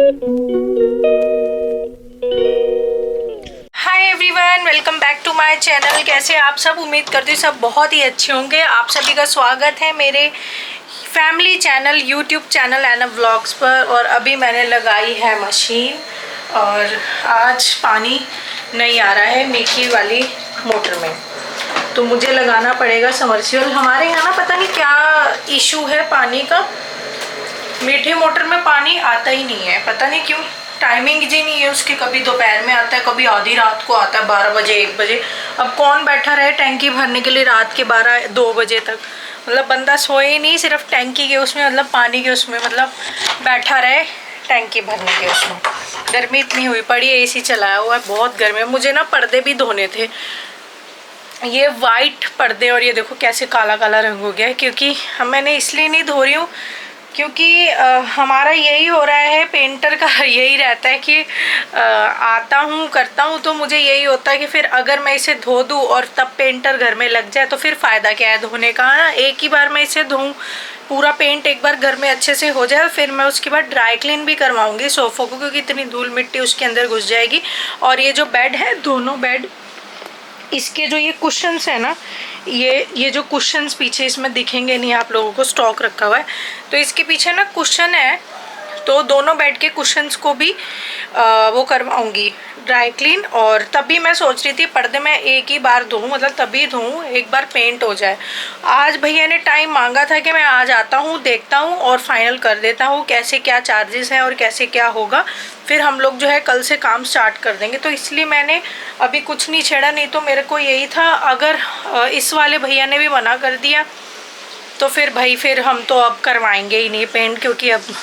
Hi everyone, welcome back to my channel. कैसे आप सब? उम्मीद करती हूँ सब बहुत ही अच्छे होंगे। आप सभी का स्वागत है मेरे फैमिली चैनल यूट्यूब चैनल एना व्लॉग्स पर। और अभी मैंने लगाई है मशीन और आज पानी नहीं आ रहा है मीठी वाली मोटर में, तो मुझे लगाना पड़ेगा समरसीबल। हमारे यहाँ ना पता नहीं क्या इशू है पानी का, मीठी मोटर में पानी आता ही नहीं है, पता नहीं क्यों। टाइमिंग जी नहीं है उसकी, कभी दोपहर में आता है, कभी आधी रात को आता है 12 बजे 1 बजे। अब कौन बैठा रहे टैंकी भरने के लिए रात के 12-2 बजे तक? मतलब बंदा सोए ही नहीं, सिर्फ टैंकी के उसमें, मतलब पानी के उसमें, मतलब बैठा रहे टैंकी भरने के उसमें। गर्मी इतनी हुई पड़ी है, एसी चलाया हुआ है, बहुत गर्मी है। मुझे ना पर्दे भी धोने थे, ये वाइट पर्दे, और ये देखो कैसे काला काला रंग हो गया है। क्योंकि मैंने इसलिए नहीं धो रही हूँ क्योंकि हमारा यही हो रहा है, पेंटर का यही रहता है कि आता हूँ करता हूँ, तो मुझे यही होता है कि फिर अगर मैं इसे धो दूँ और तब पेंटर घर में लग जाए तो फिर फ़ायदा क्या है धोने का, है ना। एक ही बार मैं इसे धोऊँ, पूरा पेंट एक बार घर में अच्छे से हो जाए, फिर मैं उसके बाद ड्राई क्लीन भी करवाऊँगी सोफ़ों को, क्योंकि इतनी धूल मिट्टी उसके अंदर घुस जाएगी। और ये जो बेड है, दोनों बेड, इसके जो ये कुशन्स है ना, ये जो कुशन्स पीछे इसमें दिखेंगे नहीं आप लोगों को, स्टॉक रखा हुआ है, तो इसके पीछे ना कुशन है, तो दोनों बेड के कुशन्स को भी वो करवाऊंगी ड्राई क्लीन। और तभी मैं सोच रही थी पर्दे मैं एक ही बार धोऊं, मतलब तभी धोऊं एक बार पेंट हो जाए। आज भैया ने टाइम मांगा था कि मैं आज आता हूं, देखता हूं और फाइनल कर देता हूं कैसे क्या चार्जेस हैं और कैसे क्या होगा, फिर हम लोग जो है कल से काम स्टार्ट कर देंगे। तो इसलिए मैंने अभी कुछ नहीं छेड़ा, नहीं तो मेरे को यही था, अगर इस वाले भैया ने भी मना कर दिया तो फिर भाई फिर हम तो अब करवाएंगे ही नहीं पेंट, क्योंकि अब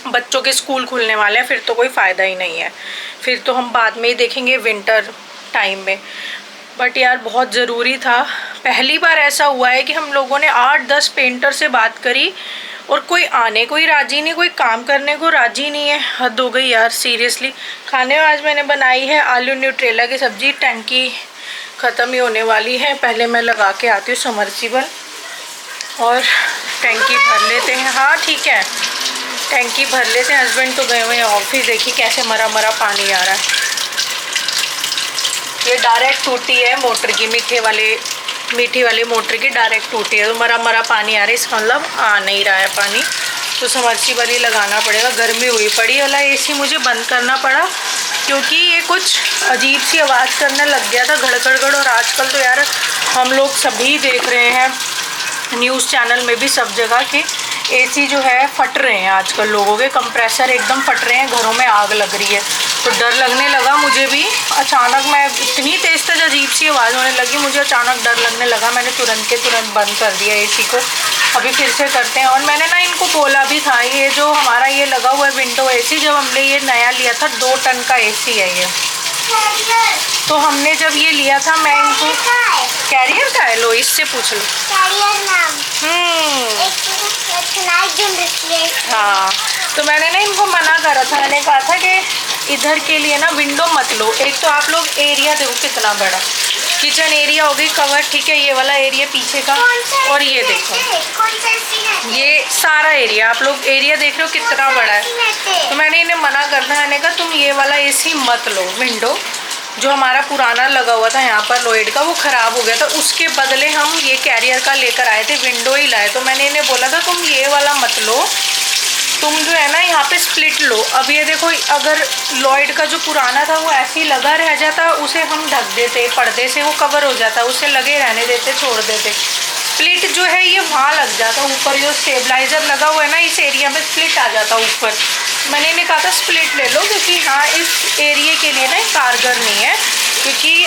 बच्चों के स्कूल खुलने वाले हैं, फिर तो कोई फ़ायदा ही नहीं है, फिर तो हम बाद में ही देखेंगे विंटर टाइम में। बट यार बहुत ज़रूरी था। पहली बार ऐसा हुआ है कि हम लोगों ने 8-10 पेंटर से बात करी और कोई आने को ही राज़ी नहीं, कोई काम करने को राज़ी नहीं है। हद हो गई यार सीरियसली। खाने में आज मैंने बनाई है आलू न्यूट्रेला की सब्ज़ी। टैंकी ख़त्म ही होने वाली है, पहले मैं लगा के आती हूँ समरसीबल और टैंकी भर लेते हैं। हाँ ठीक है, टैंकी भर लेते हैं। हस्बैंड तो गए हुए हैं ऑफिस, देखिए कैसे मरा मरा पानी आ रहा है। ये डायरेक्ट टूटी है मोटर की, मीठी वाली मोटर की डायरेक्ट टूटी है, तो मरा मरा पानी आ रहा है, इसका मतलब आ नहीं रहा है पानी, तो समरसीबल ही लगाना पड़ेगा। गर्मी हुई पड़ी वाला एसी मुझे बंद करना पड़ा क्योंकि ये कुछ अजीब सी आवाज़ करने लग गया था, घड़। और आजकल तो यार हम लोग सभी देख रहे हैं न्यूज़ चैनल में भी, सब जगह के एसी जो है फट रहे हैं आजकल, लोगों के कंप्रेसर एकदम फट रहे हैं, घरों में आग लग रही है। तो डर लगने लगा मुझे भी, अचानक मैं इतनी तेज़ अजीब सी आवाज़ होने लगी, मुझे अचानक डर लगने लगा। मैंने तुरंत बंद कर दिया एसी को। अभी फिर से करते हैं। और मैंने ना इनको बोला भी था, ये जो हमारा ये लगा हुआ है विंडो एसी, जब हमने ये नया लिया था 2 टन का एसी है ये, तो हमने जब ये लिया था, मैं इनको कैरियर का है, लो इससे पूछ लो हाँ, तो मैंने ना इनको मना करा था, मैंने कहा था कि इधर के लिए ना विंडो मत लो। एक तो आप लोग एरिया देखो कितना बड़ा, किचन एरिया हो गई कवर, ठीक है, ये वाला एरिया पीछे का, और ये देखो ये सारा एरिया, आप लोग एरिया देख रहे हो कितना बड़ा है। तो मैंने इन्हें मना करना, मैंने कहा तुम ये वाला एसी मत लो, विंडो जो हमारा पुराना लगा हुआ था यहाँ पर लोएड का, वो ख़राब हो गया था, उसके बदले हम ये कैरियर का लेकर आए थे, विंडो ही लाए। तो मैंने इन्हें बोला था तुम ये वाला मत लो, तुम जो है ना यहाँ पे स्प्लिट लो। अब ये देखो, अगर लॉयड का जो पुराना था वो ऐसे ही लगा रह जाता, उसे हम ढक देते पर्दे से, वो कवर हो जाता, उसे लगे रहने देते, छोड़ देते। स्प्लिट जो है ये वहाँ लग जाता, ऊपर जो स्टेबलाइज़र लगा हुआ है ना, इस एरिया में स्प्लिट आ जाता ऊपर। मैंने इन्हें कहा था स्प्लिट ले लो, क्योंकि हाँ इस एरिए के लिए ना कारगर नहीं है, क्योंकि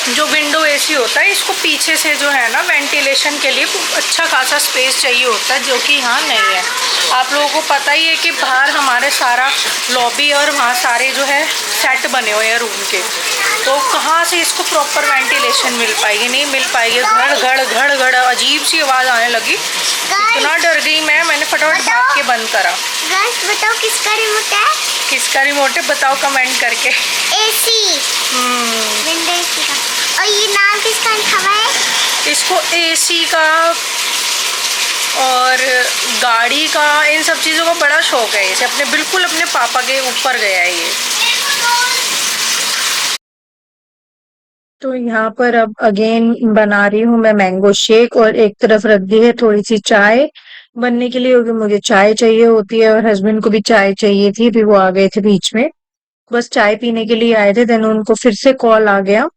जो विंडो एसी होता है इसको पीछे से जो है ना वेंटिलेशन के लिए अच्छा खासा स्पेस चाहिए होता है, जो कि यहाँ नहीं है। आप लोगों को पता ही है कि बाहर हमारे सारा लॉबी और वहाँ सारे जो है सेट बने हुए हैं रूम के, तो कहाँ से इसको प्रॉपर वेंटिलेशन मिल पाएगी, नहीं मिल पाएगी। घड़ अजीब सी आवाज़ आने लगी, इतना डर गई मैंने फटाफट भाग के बंद करा। बताओ किसका रिमोट है? किसका रिमोट है बताओ कमेंट करके। एसी। विंडो एसी का। और ये नाम किसका लिखा हुआ है? इसको एसी का और गाड़ी का, इन सब सब चीज़ों का बड़ा शौक है इसे, अपने बिल्कुल अपने पापा के ऊपर गया है ये। तो यहाँ पर अब अगेन बना रही हूँ मैं मैंगो शेक, और एक तरफ रख दी है थोड़ी सी चाय बनने के लिए, क्योंकि मुझे चाय चाहिए होती है और हस्बैंड को भी चाय चाहिए थी। भी वो आ गए थे बीच में, बस चाय पीने के लिए आए थे, देन उनको फिर से कॉल आ गया।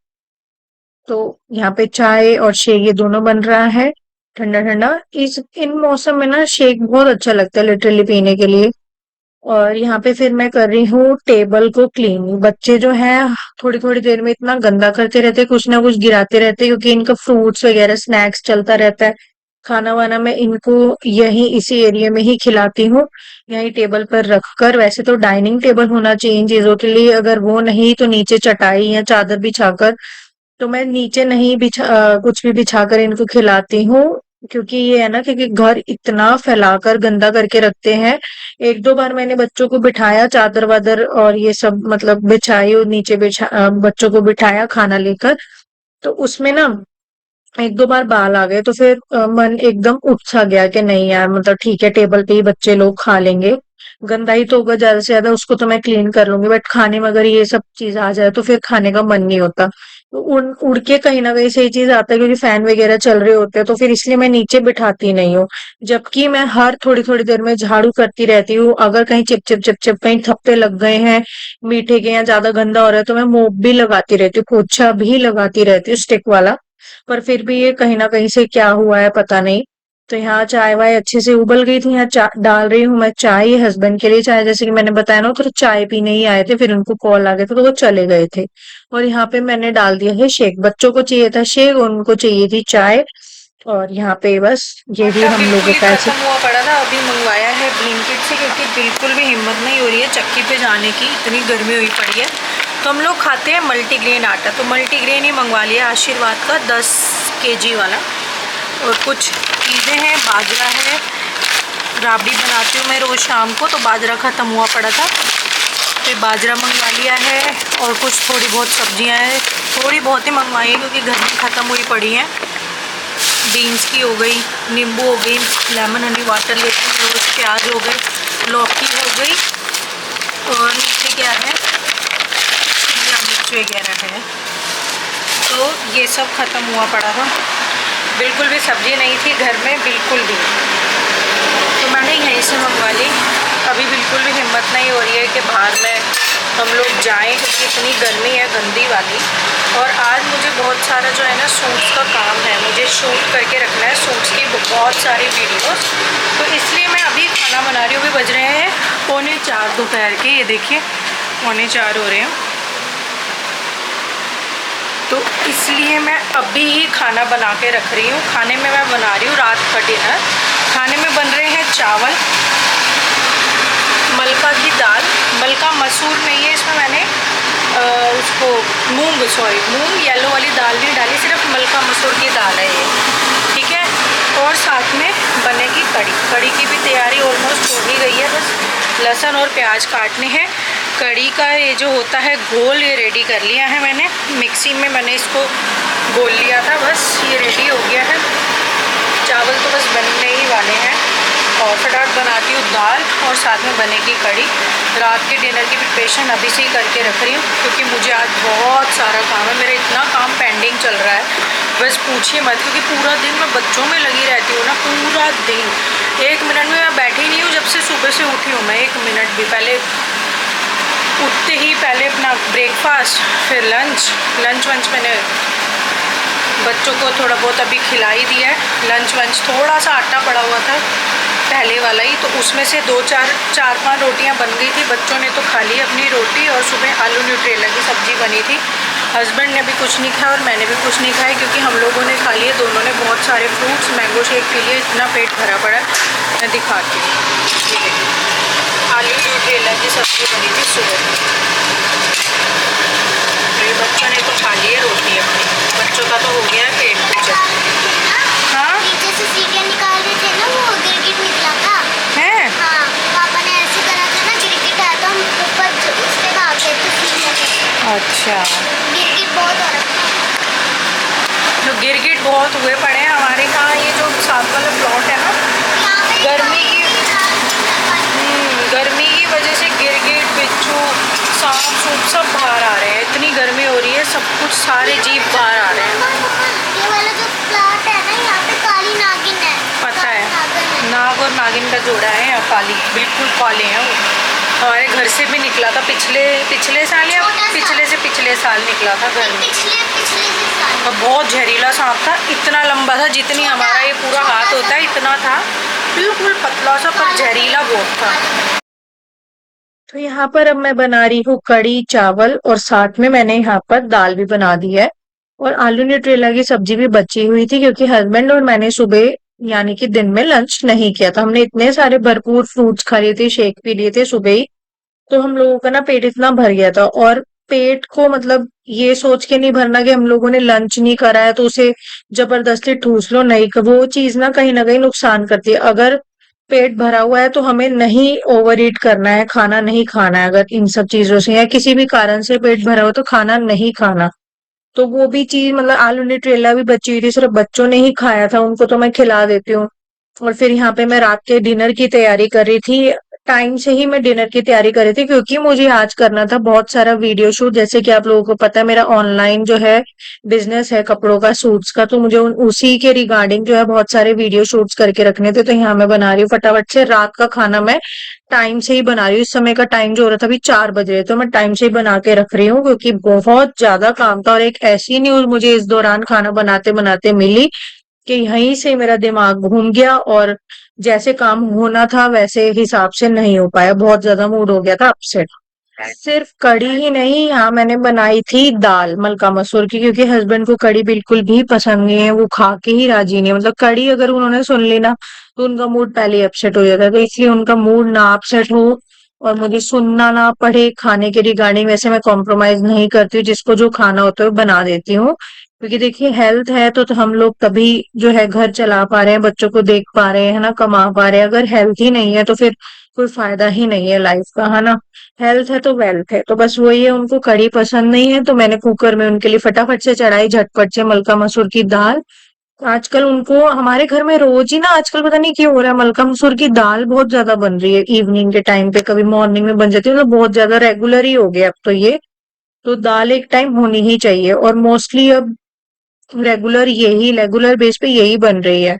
तो यहाँ पे चाय और शेक ये दोनों बन रहा है, ठंडा ठंडा। इस इन मौसम में ना शेक बहुत अच्छा लगता है लिटरली पीने के लिए। और यहाँ पे फिर मैं कर रही हूँ टेबल को क्लीन। बच्चे जो हैं थोड़ी थोड़ी देर में इतना गंदा करते रहते हैं, कुछ ना कुछ गिराते रहते हैं, क्योंकि इनका फ्रूट्स वगैरह स्नैक्स चलता रहता है। खाना वाना मैं इनको यही इसी एरिया में ही खिलाती हूँ, यही टेबल पर रखकर। वैसे तो डाइनिंग टेबल होना चाहिए इन चीजों के लिए, अगर वो नहीं तो नीचे चटाई या चादर बिछाकर। तो मैं नीचे नहीं कुछ भी बिछाकर इनको खिलाती हूँ, क्योंकि ये है ना, क्योंकि घर इतना फैलाकर गंदा करके रखते हैं। एक दो बार मैंने बच्चों को बिठाया, चादर वादर और ये सब मतलब बिछाई, और नीचे बच्चों को बिठाया खाना लेकर, तो उसमें ना एक दो बार बाल आ गए। तो फिर मन एकदम उठ सा गया कि नहीं यार, मतलब ठीक है टेबल पे ही बच्चे लोग खा लेंगे, गंदा ही तो होगा ज्यादा से ज्यादा, उसको तो मैं क्लीन कर लूंगी, बट खाने में अगर ये सब चीज आ जाए तो फिर खाने का मन नहीं होता। तो उड़ के कहीं ना कहीं से ये चीज आता है, क्योंकि फैन वगैरह चल रहे होते हैं, तो फिर इसलिए मैं नीचे बिठाती नहीं हूँ। जबकि मैं हर थोड़ी थोड़ी देर में झाड़ू करती रहती हूँ, अगर कहीं चिप चिप चिप चिप कहीं थप्पे लग गए हैं मीठे के या ज्यादा गंदा हो रहा है, तो मैं मोप भी लगाती रहती हूँ, पोछा भी लगाती रहती हूँ स्टिक वाला। पर फिर भी ये कहीं ना कहीं से क्या हुआ है पता नहीं। तो यहाँ चाय वाय अच्छे से उबल गई थी, यहाँ डाल रही हूँ मैं चाय हस्बैंड के लिए। चाय जैसे कि मैंने बताया ना, तो चाय पीने ही आए थे, फिर उनको कॉल आ गया था तो वो चले गए थे। और यहाँ पे मैंने डाल दिया है शेक, बच्चों को चाहिए था शेक, उनको चाहिए थी चाय। और यहाँ पे बस ये भी आटा हम हाँ। बिल्कुल लोगों ही ये का तो खत्म हुआ पड़ा था, अभी मंगवाया है ब्लिंकिट से, क्योंकि बिल्कुल भी हिम्मत नहीं हो रही है चक्की पे जाने की, इतनी गर्मी हुई पड़ी है। तो हम लोग खाते हैं मल्टीग्रेन आटा, तो मल्टीग्रेन ही मंगवा लिया आशीर्वाद का 10 केजी वाला। और कुछ चीज़ें हैं, बाजरा है, राबड़ी बनाती हूँ मैं रोज़ शाम को, तो बाजरा ख़त्म हुआ पड़ा था, फिर बाजरा मंगवा लिया है। और कुछ थोड़ी बहुत सब्जियाँ हैं, थोड़ी बहुत ही मंगवाई है क्योंकि घर में ख़त्म हुई पड़ी हैं। बीन्स की हो गई, नींबू हो गई, लेमन हनी वाटर लेती हूँ रोज़, प्याज हो गई, लौकी हो गई, और नीचे क्या है, शिमला मिर्च वगैरह है। तो ये सब ख़त्म हुआ पड़ा था, बिल्कुल भी सब्जी नहीं थी घर में, बिल्कुल भी। तो मैंने यहीं से मंगवा ली। अभी बिल्कुल भी हिम्मत नहीं हो रही है कि बाहर में हम लोग जाएं, क्योंकि इतनी गर्मी है गंदी वाली। और आज मुझे बहुत सारा जो है ना सूट्स का काम है, मुझे शूट करके रखना है सूट्स की बहुत सारी वीडियोस, तो इसलिए मैं अभी खाना बना रही हूँ। अभी बज रहे हैं 3:45 दोपहर के, ये देखिए 3:45 हो रहे हैं। तो इसलिए मैं अभी ही खाना बना के रख रही हूँ। खाने में मैं बना रही हूँ रात का डिनर। खाने में बन रहे हैं चावल, मलका की दाल, मलका मसूर नहीं है इसमें, मैंने उसको मूंग येलो वाली दाल नहीं डाली, सिर्फ मलका मसूर की दाल है ये, ठीक है। और साथ में बनेगी कड़ी। कड़ी की भी तैयारी ऑलमोस्ट हो ही गई है, बस लहसुन और प्याज काटने हैं। कड़ी का ये जो होता है घोल, ये रेडी कर लिया है मैंने, मिक्सी में मैंने इसको घोल लिया था, बस ये रेडी हो गया है। चावल तो बस बनने ही वाले हैं, और फटाफट बनाती हूँ दाल, और साथ में बनेगी कड़ी। रात के डिनर की प्रिपरेशन अभी से ही करके रख रही हूँ, क्योंकि मुझे आज बहुत सारा काम है, मेरा इतना काम पेंडिंग चल रहा है, बस पूछिए मत। क्योंकि पूरा दिन मैं बच्चों में लगी रहती हूँ ना, पूरा दिन, 1 मिनट में मैं बैठी नहीं हूँ। जब से सुबह से उठी हूँ मैं, 1 मिनट भी, पहले उठते ही पहले अपना ब्रेकफास्ट, फिर लंच वंच मैंने बच्चों को थोड़ा बहुत अभी खिला ही दिया है। लंच वंच थोड़ा सा आटा पड़ा हुआ था पहले वाला ही, तो उसमें से 4-5 रोटियां बन गई थी, बच्चों ने तो खा ली अपनी रोटी। और सुबह आलू न्यूट्रेला की सब्ज़ी बनी थी, हस्बैंड ने भी कुछ नहीं खाया और मैंने भी कुछ नहीं खाया, क्योंकि हम लोगों ने खा लिए, दोनों ने बहुत सारे फ्रूट्स, मैंगो शेक पी लिए, इतना पेट भरा पड़ा है। मैं दिखाती हूँ, ये देखिए आलू न्यूट्रेला की सब्ज़ी बनी थी सुबह। मेरे बच्चों ने तो खा लिए रोटी अपनी, बच्चों का तो हो गया है पेट पूजा। हाँ नीचे से सीढ़ियाँ निकाल रहे थे ना, वो गिरगिट निकला था। है, हाँ, पापा ने ऐसे करा था ना, गिरगिट आया तो हम ऊपर उस पे भाग गए थे सीढ़ियों पे। अच्छा। गिरगिट बहुत हो रहा था। तो गिरगिट बहुत हुए पड़े हैं हमारे यहाँ, ये जो साथ वाला प्लॉट है ना, यहाँ पे गर्मी की सारे जीव बाहर आ रहे हैं। ये वाला जो प्लाट है ना, यहाँ पे काली नागिन है। पता है, नागिन है। नाग और नागिन का जोड़ा है यहाँ, काली बिल्कुल काले हैं वो। हमारे घर से भी निकला था पिछले साल या पिछले साल निकला था घर में। पिछले से साल। और बहुत जहरीला सांप था, इतना लंबा था जितनी हमारा ये पूरा हाथ होता है इतना था, बिल्कुल पतला सा, पर जहरीला बहुत था। तो यहाँ पर अब मैं बना रही हूँ कड़ी चावल, और साथ में मैंने यहाँ पर दाल भी बना दी है। और आलू न्यूट्रेला की सब्जी भी बची हुई थी, क्योंकि हस्बैंड और मैंने सुबह यानी कि दिन में लंच नहीं किया था। हमने इतने सारे भरपूर फ्रूट्स खा लिए थे, शेक पी लिए थे सुबह ही, तो हम लोगों का ना पेट इतना भर गया था। और पेट को मतलब ये सोच के नहीं भरना कि हम लोगों ने लंच नहीं करा है तो उसे जबरदस्ती ठूस लो, नहीं, वो चीज ना कहीं नुकसान करती है। अगर पेट भरा हुआ है तो हमें नहीं ओवर ईट करना है, खाना नहीं खाना है। अगर इन सब चीजों से या किसी भी कारण से पेट भरा हो तो खाना नहीं खाना। तो वो भी चीज मतलब आलू न्यूट्रेला भी बची हुई थी, सिर्फ बच्चों ने ही खाया था, उनको तो मैं खिला देती हूँ। और फिर यहाँ पे मैं रात के डिनर की तैयारी कर रही थी। टाइम से ही मैं डिनर की तैयारी कर रही थी, क्योंकि मुझे आज करना था बहुत सारा वीडियो शूट। जैसे कि आप लोगों को पता है मेरा ऑनलाइन जो है बिजनेस है कपड़ों का, सूट्स का, तो मुझे उसी के रिगार्डिंग जो है बहुत सारे वीडियो शूट्स करके रखने थे। तो यहाँ मैं बना रही हूँ फटाफट से। रात का खाना मैं टाइम से ही बना रही हूँ। इस समय का टाइम जो हो रहा था अभी 4 बजे, तो मैं टाइम से ही बना के रख रही हूँ, क्योंकि बहुत ज्यादा काम था। और एक ऐसी न्यूज मुझे इस दौरान खाना बनाते बनाते मिली कि यहीं से मेरा दिमाग घूम गया, और जैसे काम होना था वैसे हिसाब से नहीं हो पाया, बहुत ज्यादा मूड हो गया था अपसेट। सिर्फ कढ़ी ही नहीं, यहाँ मैंने बनाई थी दाल मलका मसूर की, क्योंकि हस्बैंड को कढ़ी बिल्कुल भी पसंद नहीं है, वो खा के ही राजी नहीं है। मतलब कढ़ी अगर उन्होंने सुन ली ना तो उनका मूड पहले ही अपसेट हो जाता है। तो इसलिए उनका मूड ना अपसेट हो और मुझे सुनना ना पड़े खाने के रिगार्डिंग, वैसे मैं कॉम्प्रोमाइज नहीं करती हूँ, जिसको जो खाना होता है वो बना देती हूँ। क्योंकि देखिए हेल्थ है तो हम लोग तभी जो है घर चला पा रहे हैं, बच्चों को देख पा रहे हैं, है ना, कमा पा रहे हैं। अगर हेल्थ ही नहीं है तो फिर कोई फायदा ही नहीं है लाइफ का, है ना। हेल्थ है तो वेल्थ है। तो बस वही है, उनको कढ़ी पसंद नहीं है तो मैंने कुकर में उनके लिए फटाफट से चढ़ाई, झटपट से मलका मसूर की दाल। आजकल उनको हमारे घर में रोज ही ना, आजकल पता नहीं क्यों हो रहा है, मलका मसूर की दाल बहुत ज्यादा बन रही है इवनिंग के टाइम पे, कभी मॉर्निंग में बन जाती है, मतलब बहुत ज्यादा रेगुलर ही हो गया अब तो ये। तो दाल एक टाइम होनी ही चाहिए, और मोस्टली अब रेगुलर बेस पे यही बन रही है।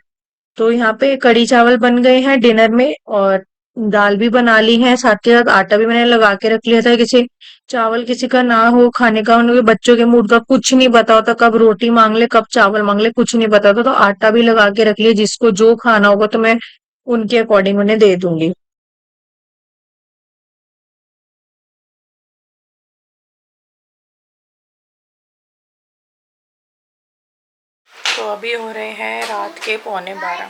तो यहाँ पे कढ़ी चावल बन गए हैं डिनर में, और दाल भी बना ली है। साथ के साथ आटा भी मैंने लगा के रख लिया था। चावल किसी का ना हो खाने का, उनके बच्चों के मूड का कुछ नहीं पता होता, कब रोटी मांग ले कब चावल मांग ले कुछ नहीं पता होता, तो आटा भी लगा के रख लिया, जिसको जो खाना होगा तो मैं उनके अकॉर्डिंग उन्हें दे दूंगी। तो अभी हो रहे हैं रात के 11:15,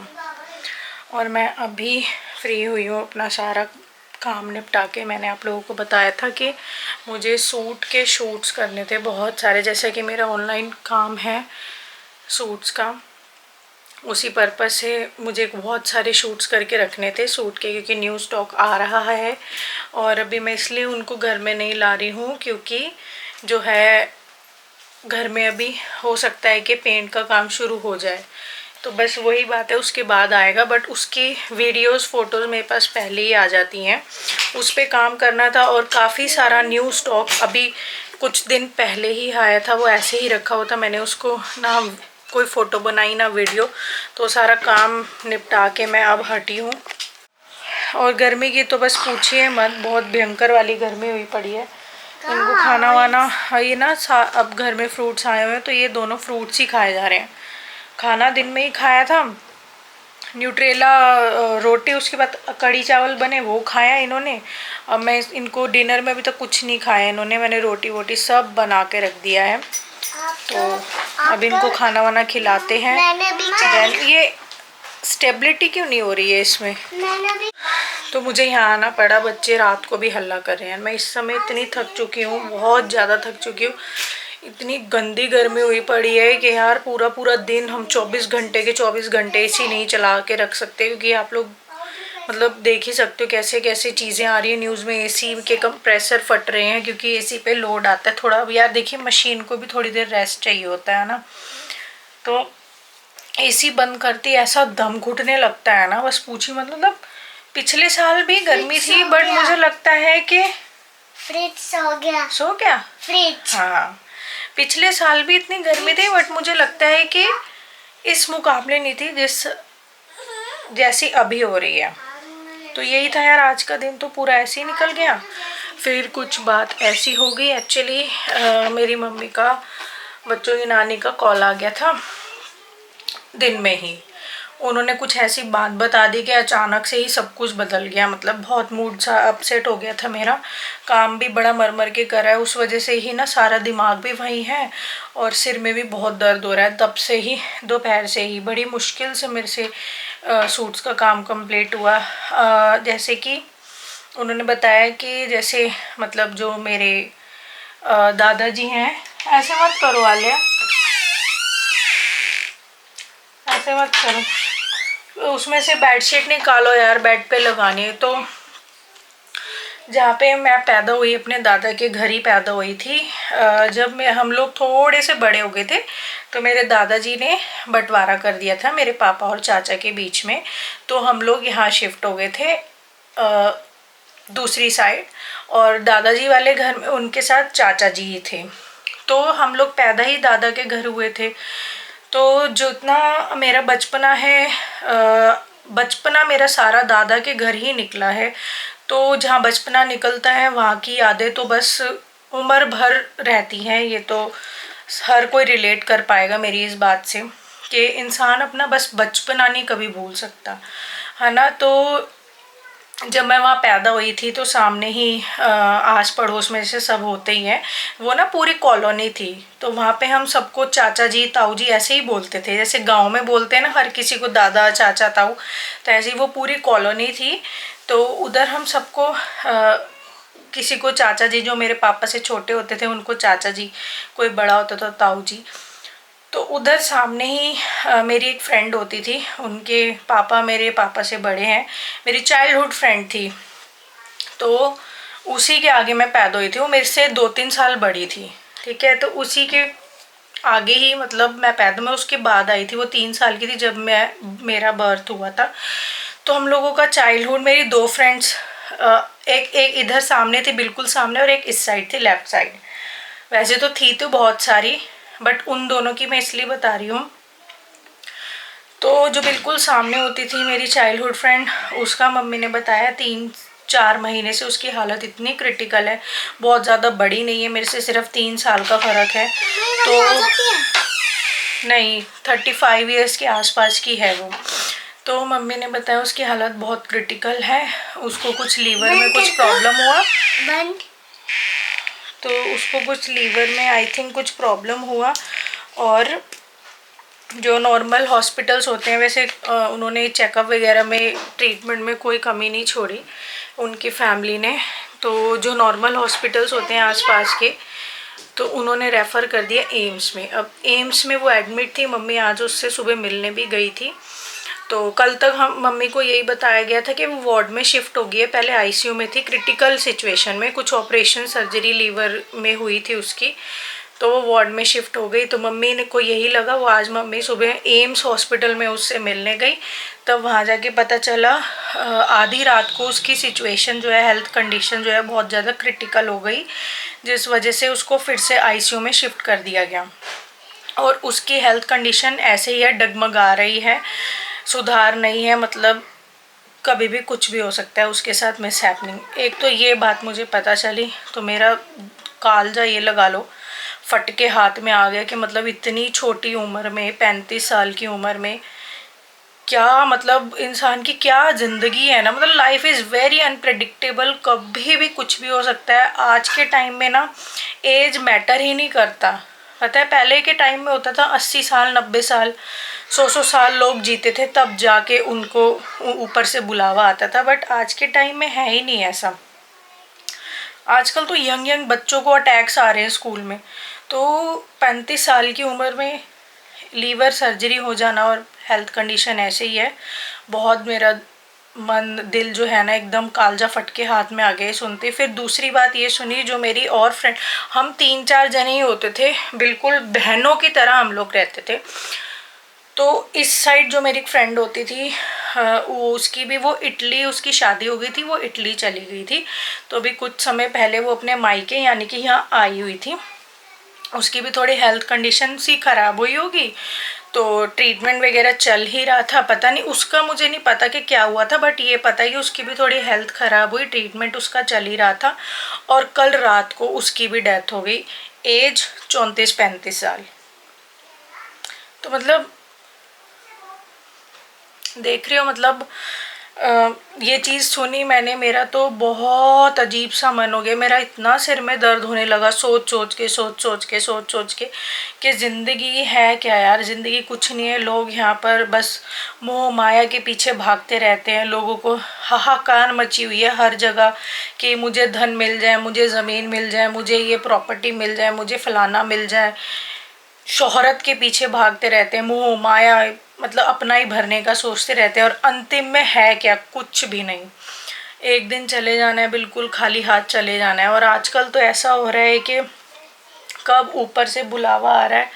और मैं अभी फ्री हुई हूँ अपना सारा काम निपटा के। मैंने आप लोगों को बताया था कि मुझे सूट के शूट्स करने थे बहुत सारे, जैसे कि मेरा ऑनलाइन काम है सूट्स का, उसी पर्पज़ से मुझे बहुत सारे शूट्स करके रखने थे सूट के, क्योंकि न्यू स्टॉक आ रहा है। और अभी मैं इसलिए उनको घर में नहीं ला रही हूँ, क्योंकि जो है घर में अभी हो सकता है कि पेंट का काम शुरू हो जाए, तो बस वही बात है, उसके बाद आएगा। बट उसकी वीडियोस फोटोज़ मेरे पास पहले ही आ जाती हैं, उस पर काम करना था। और काफ़ी सारा न्यू स्टॉक अभी कुछ दिन पहले ही आया था, वो ऐसे ही रखा हुआ था, मैंने उसको ना कोई फ़ोटो बनाई ना वीडियो, तो सारा काम निपटा के मैं अब हटी हूँ। और गर्मी की तो बस पूछिए मत, बहुत भयंकर वाली गर्मी हुई पड़ी है। इनको खाना वाना, ये ना अब घर में फ्रूट्स आए हुए हैं तो ये दोनों फ्रूट्स ही खाए जा रहे हैं। खाना दिन में ही खाया था न्यूट्रेला रोटी, उसके बाद कढ़ी चावल बने वो खाया इन्होंने। अब मैं इनको डिनर में अभी तक कुछ नहीं खाया इन्होंने, मैंने रोटी वोटी सब बना के रख दिया है। तो अब इनको खाना वाना खिलाते हैं। देन ये स्टेबिलिटी क्यों नहीं हो रही है इसमें, तो मुझे यहाँ आना पड़ा। बच्चे रात को भी हल्ला कर रहे हैं। मैं इस समय इतनी थक चुकी हूँ, बहुत ज़्यादा थक चुकी हूँ। इतनी गंदी गर्मी हुई पड़ी है कि यार पूरा पूरा दिन हम 24 घंटे के 24 घंटे एसी नहीं चला के रख सकते, क्योंकि आप लोग मतलब देख ही सकते हो कैसे कैसे चीज़ें आ रही है न्यूज़ में। एसी के कंप्रेसर फट रहे हैं क्योंकि एसी पे लोड आता है थोड़ा। यार देखिए मशीन को भी थोड़ी देर रेस्ट चाहिए होता है ना, तो एसी बंद करती ऐसा दम घुटने लगता है ना, बस पूछी मतलब। पिछले साल भी गर्मी थी, बट मुझे लगता है कि फ्रिज सो गया। सो क्या फ्रिज, हाँ, पिछले साल भी इतनी गर्मी थी, बट मुझे लगता है कि इस मुकाबले नहीं थी जैसी अभी हो रही है। तो यही था यार, आज का दिन तो पूरा ऐसे ही निकल गया। फिर कुछ बात ऐसी हो गई एक्चुअली, मेरी मम्मी का बच्चों की नानी का कॉल आ गया था दिन में ही। उन्होंने कुछ ऐसी बात बता दी कि अचानक से ही सब कुछ बदल गया। मतलब बहुत मूड सा अपसेट हो गया था मेरा, काम भी बड़ा मर मर के कर रहा है, उस वजह से ही ना सारा दिमाग भी वहीं है और सिर में भी बहुत दर्द हो रहा है। तब से ही दोपहर से ही बड़ी मुश्किल से मेरे से सूट्स का काम कंप्लीट हुआ। जैसे कि उन्होंने बताया कि जैसे मतलब जो मेरे दादाजी हैं, ऐसे मत करो आलिया, ऐसे मत करो, उसमें से बेडशीट निकालो यार, बेड पे लगानी है। तो जहाँ पे मैं पैदा हुई, अपने दादा के घर ही पैदा हुई थी। जब हम लोग थोड़े से बड़े हो गए थे तो मेरे दादाजी ने बंटवारा कर दिया था मेरे पापा और चाचा के बीच में। तो हम लोग यहाँ शिफ्ट हो गए थे दूसरी साइड, और दादाजी वाले घर में उनके साथ चाचा जी ही थे। तो हम लोग पैदा ही दादा के घर हुए थे। तो जितना मेरा बचपना है, बचपना मेरा सारा दादा के घर ही निकला है। तो जहाँ बचपना निकलता है वहाँ की यादें तो बस उम्र भर रहती हैं। ये तो हर कोई रिलेट कर पाएगा मेरी इस बात से कि इंसान अपना बस बचपना नहीं कभी भूल सकता, है ना। तो जब मैं वहाँ पैदा हुई थी तो सामने ही आस पड़ोस में से सब होते ही हैं, वो ना पूरी कॉलोनी थी। तो वहाँ पे हम सबको चाचा जी ताऊ जी ऐसे ही बोलते थे, जैसे गांव में बोलते हैं ना हर किसी को दादा चाचा ताऊ, तो ऐसे ही वो पूरी कॉलोनी थी। तो उधर हम सबको किसी को चाचा जी, जो मेरे पापा से छोटे होते थे उनको चाचा जी, कोई बड़ा होता था ताऊ जी। तो उधर सामने ही मेरी एक फ्रेंड होती थी, उनके पापा मेरे पापा से बड़े हैं, मेरी चाइल्डहुड फ्रेंड थी। तो उसी के आगे मैं पैदा हुई थी, वो मेरे से 2-3 साल बड़ी थी, ठीक है। तो उसी के आगे ही मतलब मैं उसके बाद आई थी। वो 3 साल की थी जब मेरा बर्थ हुआ था। तो हम लोगों का चाइल्डहुड, मेरी 2 फ्रेंड्स, एक एक इधर सामने थी, बिल्कुल सामने, और एक इस साइड थी, लेफ्ट साइड। वैसे तो थी तो बहुत सारी, बट उन दोनों की मैं इसलिए बता रही हूँ। तो जो बिल्कुल सामने होती थी मेरी चाइल्डहुड फ्रेंड, उसका मम्मी ने बताया 3-4 महीने से उसकी हालत इतनी क्रिटिकल है। बहुत ज़्यादा बड़ी नहीं है, मेरे से सिर्फ 3 साल का फ़र्क है। तो नहीं, 35 ईयर्स के आसपास की है वो। तो मम्मी ने बताया उसकी हालत बहुत क्रिटिकल है, उसको कुछ लीवर में कुछ प्रॉब्लम हुआ। तो उसको कुछ लीवर में आई थिंक कुछ प्रॉब्लम हुआ, और जो नॉर्मल हॉस्पिटल्स होते हैं वैसे उन्होंने चेकअप वगैरह में, ट्रीटमेंट में कोई कमी नहीं छोड़ी उनकी फैमिली ने। तो जो नॉर्मल हॉस्पिटल्स होते हैं आसपास के, तो उन्होंने रेफ़र कर दिया एम्स में। अब एम्स में वो एडमिट थी, मम्मी आज उससे सुबह मिलने भी गई थी। तो कल तक हम मम्मी को यही बताया गया था कि वो वार्ड में शिफ्ट हो गई है। पहले आईसीयू में थी, क्रिटिकल सिचुएशन में, कुछ ऑपरेशन सर्जरी लीवर में हुई थी उसकी, तो वो वार्ड में शिफ्ट हो गई। तो मम्मी ने को यही लगा, वो आज मम्मी सुबह एम्स हॉस्पिटल में उससे मिलने गई, तब वहाँ जाके पता चला आधी रात को उसकी सिचुएशन जो है, हेल्थ कंडीशन जो है बहुत ज़्यादा क्रिटिकल हो गई, जिस वजह से उसको फिर से आईसीयू में शिफ्ट कर दिया गया। और उसकी हेल्थ कंडीशन ऐसे ही है, डगमगा रही है, सुधार नहीं है। मतलब कभी भी कुछ भी हो सकता है उसके साथ मिस हैपनिंग। एक तो ये बात मुझे पता चली तो मेरा कालजा ये लगा लो फट के हाथ में आ गया कि मतलब इतनी छोटी उम्र में, 35 साल की उम्र में, क्या मतलब इंसान की क्या ज़िंदगी है ना। मतलब लाइफ इज़ वेरी अनप्रेडिक्टेबल, कभी भी कुछ भी हो सकता है। आज के टाइम में ना एज मैटर ही नहीं करता। पता है पहले के टाइम में होता था 80 साल 90 साल 100 साल लोग जीते थे, तब जाके उनको ऊपर से बुलावा आता था। बट आज के टाइम में है ही नहीं ऐसा। आजकल तो यंग बच्चों को अटैक्स आ रहे हैं स्कूल में। तो 35 साल की उम्र में लीवर सर्जरी हो जाना, और हेल्थ कंडीशन ऐसे ही है। बहुत मेरा मन दिल जो है ना एकदम कालजा फट के हाथ में आ गए सुनते। फिर दूसरी बात ये सुनी, जो मेरी और फ्रेंड, हम 3-4 जने ही होते थे, बिल्कुल बहनों की तरह हम लोग रहते थे। तो इस साइड जो मेरी फ्रेंड होती थी, वो उसकी भी वो इटली, उसकी शादी हो गई थी, वो इटली चली गई थी। तो अभी कुछ समय पहले वो अपने मायके यानी कि यहाँ आई हुई थी। उसकी भी थोड़ी हेल्थ कंडीशन सी खराब हुई होगी, तो ट्रीटमेंट वगैरह चल ही रहा था। पता नहीं उसका, मुझे नहीं पता कि क्या हुआ था, बट ये पता है कि उसकी भी थोड़ी हेल्थ खराब हुई, ट्रीटमेंट उसका चल ही रहा था। और कल रात को उसकी भी डेथ हो गई, एज 34-35 साल। तो मतलब देख रहे हो, मतलब ये चीज़ सुनी मैंने, मेरा तो बहुत अजीब सा मन हो गया। मेरा इतना सिर में दर्द होने लगा सोच सोच के कि ज़िंदगी है क्या यार, ज़िंदगी कुछ नहीं है। लोग यहाँ पर बस मोह माया के पीछे भागते रहते हैं। लोगों को हाहाकार मची हुई है हर जगह कि मुझे धन मिल जाए, मुझे ज़मीन मिल जाए, मुझे ये प्रॉपर्टी मिल जाए, मुझे फलाना मिल जाए। शोहरत के पीछे भागते रहते हैं, मोह माया, मतलब अपना ही भरने का सोचते रहते हैं, और अंतिम में है क्या, कुछ भी नहीं। एक दिन चले जाना है, बिल्कुल खाली हाथ चले जाना है। और आजकल तो ऐसा हो रहा है कि कब ऊपर से बुलावा आ रहा है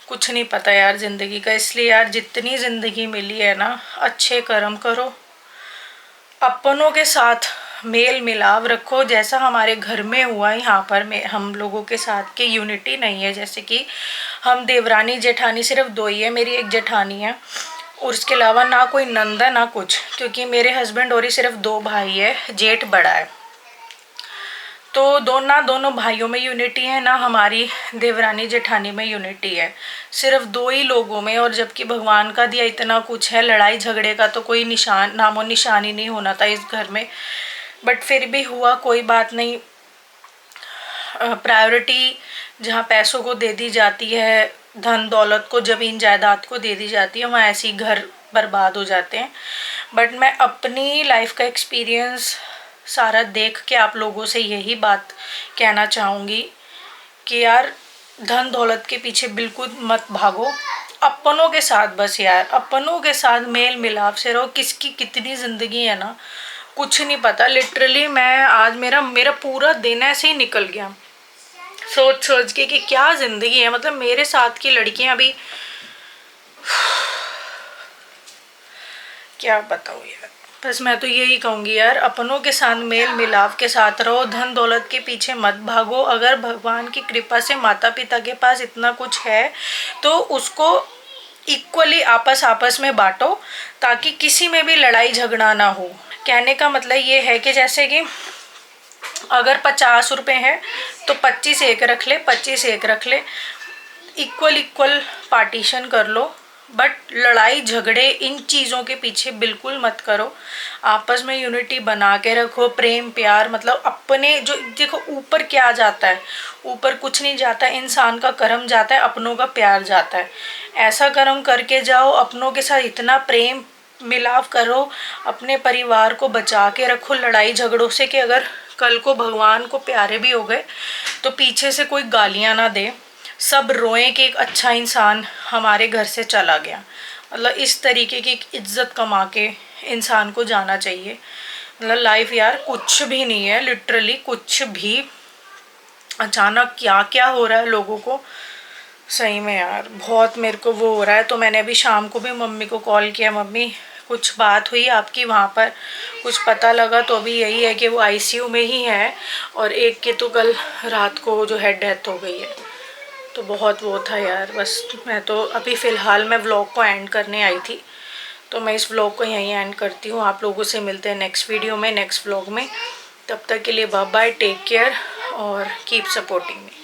कुछ नहीं पता यार ज़िंदगी का। इसलिए यार जितनी ज़िंदगी मिली है ना, अच्छे कर्म करो, अपनों के साथ मेल मिलाव रखो। जैसा हमारे घर में हुआ यहाँ पर हम लोगों के साथ की यूनिटी नहीं है। जैसे कि हम देवरानी जेठानी सिर्फ दो ही है, मेरी एक जेठानी है और उसके अलावा ना कोई नंदा ना कुछ, क्योंकि मेरे हस्बैंड और ही सिर्फ 2 भाई है, जेठ बड़ा है। तो दोनों भाइयों में यूनिटी है, ना हमारी देवरानी जेठानी में यूनिटी है, सिर्फ 2 ही लोगों में। और जबकि भगवान का दिया इतना कुछ है, लड़ाई झगड़े का तो कोई निशान, नामो निशान ही नहीं होना था इस घर में, बट फिर भी हुआ, कोई बात नहीं। प्रायोरिटी जहाँ पैसों को दे दी जाती है, धन दौलत को, ज़मीन जायदाद को दे दी जाती है, वहाँ ऐसे ही घर बर्बाद हो जाते हैं। बट मैं अपनी लाइफ का एक्सपीरियंस सारा देख के आप लोगों से यही बात कहना चाहूँगी कि यार धन दौलत के पीछे बिल्कुल मत भागो, अपनों के साथ बस यार, अपनों के साथ मेल मिलाप से रहो। किसकी कितनी ज़िंदगी है ना, कुछ नहीं पता। लिटरली मैं आज मेरा पूरा दिन ऐसे ही निकल गया सोच सोच के कि क्या ज़िंदगी है। मतलब मेरे साथ की लड़कियां भी क्या बताऊँ यार। बस मैं तो यही कहूँगी यार, अपनों के साथ मेल मिलाप के साथ रहो, धन दौलत के पीछे मत भागो। अगर भगवान की कृपा से माता पिता के पास इतना कुछ है तो उसको इक्वली आपस में बांटो, ताकि किसी में भी लड़ाई झगड़ा ना हो। कहने का मतलब ये है कि जैसे कि अगर 50 रुपये है तो 25 एक रख ले, 25 एक रख ले, इक्वल पार्टीशन कर लो। बट लड़ाई झगड़े इन चीज़ों के पीछे बिल्कुल मत करो। आपस में यूनिटी बना के रखो, प्रेम प्यार, मतलब अपने जो देखो ऊपर क्या जाता है, ऊपर कुछ नहीं जाता, इंसान का कर्म जाता है, अपनों का प्यार जाता है। ऐसा कर्म करके जाओ, अपनों के साथ इतना प्रेम मिलाव करो, अपने परिवार को बचा के रखो लड़ाई झगड़ों से, कि अगर कल को भगवान को प्यारे भी हो गए तो पीछे से कोई गालियां ना दे, सब रोएं कि एक अच्छा इंसान हमारे घर से चला गया। मतलब इस तरीके की इज्जत कमा के इंसान को जाना चाहिए। मतलब लाइफ यार कुछ भी नहीं है, लिटरली कुछ भी। अचानक क्या क्या हो रहा है लोगों को, सही में यार बहुत मेरे को वो हो रहा है। तो मैंने अभी शाम को भी मम्मी को कॉल किया, मम्मी कुछ बात हुई आपकी वहाँ पर, कुछ पता लगा? तो अभी यही है कि वो आईसीयू में ही है, और एक की तो कल रात को जो है डेथ हो गई है। तो बहुत वो था यार। बस मैं तो अभी फ़िलहाल मैं व्लॉग को एंड करने आई थी, तो मैं इस व्लॉग को यहीं एंड करती हूँ। आप लोगों से मिलते हैं नेक्स्ट वीडियो में, नेक्स्ट व्लॉग में। तब तक के लिए बाय बाय, टेक केयर और कीप सपोर्टिंग मी।